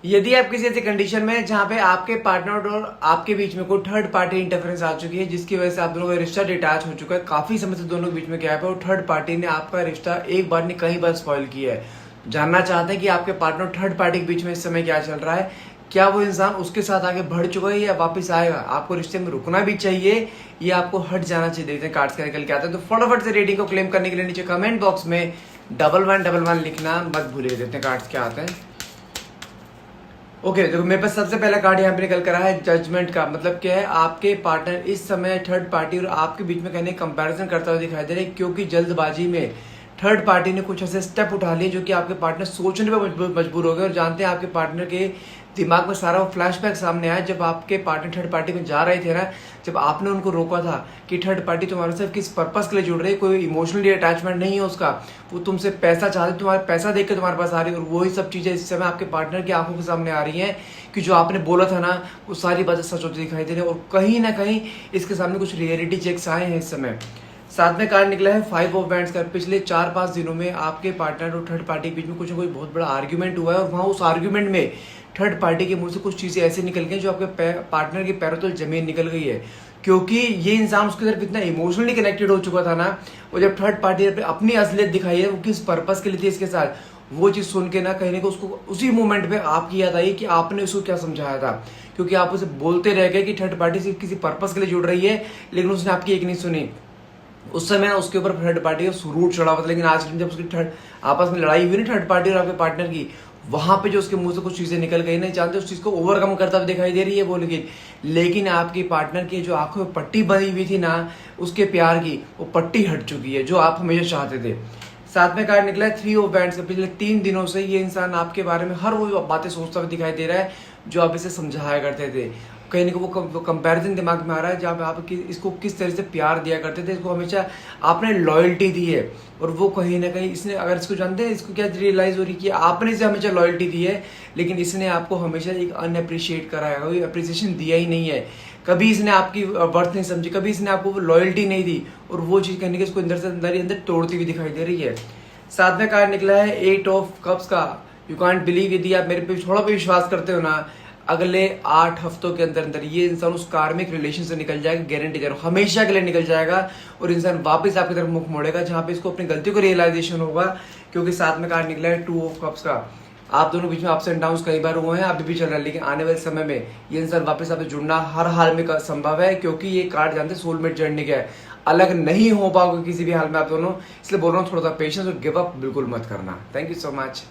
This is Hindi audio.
यदि आप किसी ऐसी कंडीशन में जहां पे आपके पार्टनर और आपके बीच में कोई थर्ड पार्टी इंटरफेरेंस आ चुकी है, जिसकी वजह से आप दोनों का रिश्ता डिटैच हो चुका है, काफी समय से दोनों के बीच में गैप है और थर्ड पार्टी ने आपका रिश्ता एक बार नहीं कई बार स्पॉइल किया है, जानना चाहते हैं कि आपके पार्टनर थर्ड पार्टी के बीच में इस समय क्या चल रहा है, क्या वो इंसान उसके साथ आगे बढ़ चुका है या वापस आएगा, आपको रिश्ते में रुकना भी चाहिए या आपको हट जाना चाहिए। देखते हैं कार्ड्स का निकल के आते हैं। तो फटाफट से रेटिंग को क्लेम करने के लिए नीचे कमेंट बॉक्स में 1111 लिखना मत भूलिए। देखते हैं कार्ड्स क्या आते हैं। ओके देखो मेरे पास सबसे पहला कार्ड यहाँ पे निकल कर रहा है जजमेंट का। मतलब क्या है, आपके पार्टनर इस समय थर्ड पार्टी और आपके बीच में कहने कंपैरिजन करता हुआ दिखाई दे रहा है, क्योंकि जल्दबाजी में थर्ड पार्टी ने कुछ ऐसे स्टेप उठा लिए जो कि आपके पार्टनर सोचने पर मजबूर हो गए। और जानते हैं आपके पार्टनर के दिमाग में सारा वो फ्लैशबैक सामने आया जब आपके पार्टनर थर्ड पार्टी में जा रहे थे ना, जब आपने उनको रोका था कि थर्ड पार्टी तुम्हारे साथ किस पर्पस के लिए जुड़ रही है, कोई इमोशनली अटैचमेंट नहीं है उसका, वो तुमसे पैसा चाहते, तुम्हारे पैसा देख के तुम्हारे पास आ रही है। और वही सब चीजें इस समय आपके पार्टनर की आंखों के सामने आ रही हैं कि जो आपने बोला था ना वो सारी बातें सच होती दिखाई दे रही है। और कहीं ना कहीं इसके सामने कुछ रियलिटी चेक्स आए हैं इस समय। साथ में कार्ड निकला है 5 ऑफ वैंड्स का। पिछले 4-5 दिनों में आपके पार्टनर और थर्ड पार्टी के बीच में कुछ ना कुछ बहुत बड़ा आर्ग्यूमेंट हुआ है और वहां उस आर्ग्यूमेंट में थर्ड पार्टी के मुंह से कुछ चीजें ऐसी निकल गई जो आपके पार्टनर के पैरों तले जमीन निकल गई है, क्योंकि ये इंसान उसके तरफ इतना इमोशनली कनेक्टेड हो चुका था ना। और जब थर्ड पार्टी अपनी असलियत दिखाई है वो किस पर्पस के लिए थी इसके साथ, वो चीज सुन के ना कहीं ना उसको उसी मोमेंट पे आपकी याद आई कि आपने उसको क्या समझाया था। क्योंकि आप उसे बोलते रह गए कि थर्ड पार्टी सिर्फ किसी पर्पस के लिए जुड़ रही है, लेकिन उसने आपकी एक नहीं सुनी। उस समय उसके ऊपर थर्ड पार्टी का सुरूट चढ़ा हुआ था। लेकिन आज जब उसकी थर्ड आपस में लड़ाई हुई ना थर्ड पार्टी और आपके पार्टनर की, वहां पे जो उसके मुंह से कुछ चीजें निकल गई, नहीं जानते उस चीज को ओवरकम करता हुआ दिखाई दे रही है वो। लेकिन आपकी पार्टनर की जो आंखों में पट्टी बनी हुई थी ना उसके प्यार की, वो पट्टी हट चुकी है जो आप हमेशा चाहते थे। साथ में कार्ड निकला है 3 ऑफ वैंड्स का। पिछले 3 दिनों से ये इंसान आपके बारे में हर वो बातें सोचता हुआ दिखाई दे रहा है जो आप इसे समझाया करते थे। कहीं ना कहीं वो कंपैरिजन दिमाग में आ रहा है जहाँ पे आप इसको किस तरह से प्यार दिया करते थे, इसको हमेशा आपने लॉयल्टी दी है। और वो कहीं ना कहीं इसने, अगर इसको जानते हैं इसको क्या रियलाइज हो रही है कि आपने इसे हमेशा लॉयल्टी दी है, लेकिन इसने आपको हमेशा एक अनअप्रिशिएट करा है, कोई अप्रिसिएशन दिया ही नहीं है। कभी इसने आपकी वर्थ नहीं समझी, कभी इसने आपको वो लॉयल्टी नहीं दी। और वो चीज कहने के इसको अंदर से अंदर ही अंदर तोड़ती हुई दिखाई दे रही है। साथ में कार्ड निकला है 8 ऑफ कप्स का। यू कांट बिलीव, यदि आप मेरे पे थोड़ा भी विश्वास करते हो ना, अगले 8 हफ्तों के अंदर अंदर ये इंसान उस कार्मिक रिलेशन से निकल जाएगा, गारंटी दे रहा हूं, हमेशा के लिए निकल जाएगा। और इंसान वापस आपकी तरफ मुख मोड़ेगा जहां पे इसको अपनी गलती को रियलाइजेशन होगा। क्योंकि साथ में कार्ड निकला है 2 ऑफ कप्स का। आप दोनों बीच में अप्स एंड डाउन कई बार हुए हैं, अभी भी चल रहा है, लेकिन आने वाले समय में ये इंसान वापस आपसे जुड़ना हर हाल में संभव है। क्योंकि ये कार्ड जानते हैं सोलमेट जर्नी का है, अलग नहीं हो पाओगे किसी भी हाल में आप दोनों। इसलिए बोल रहा हूँ थोड़ा सा पेशेंस और गिव अप बिल्कुल मत करना। Thank you so much.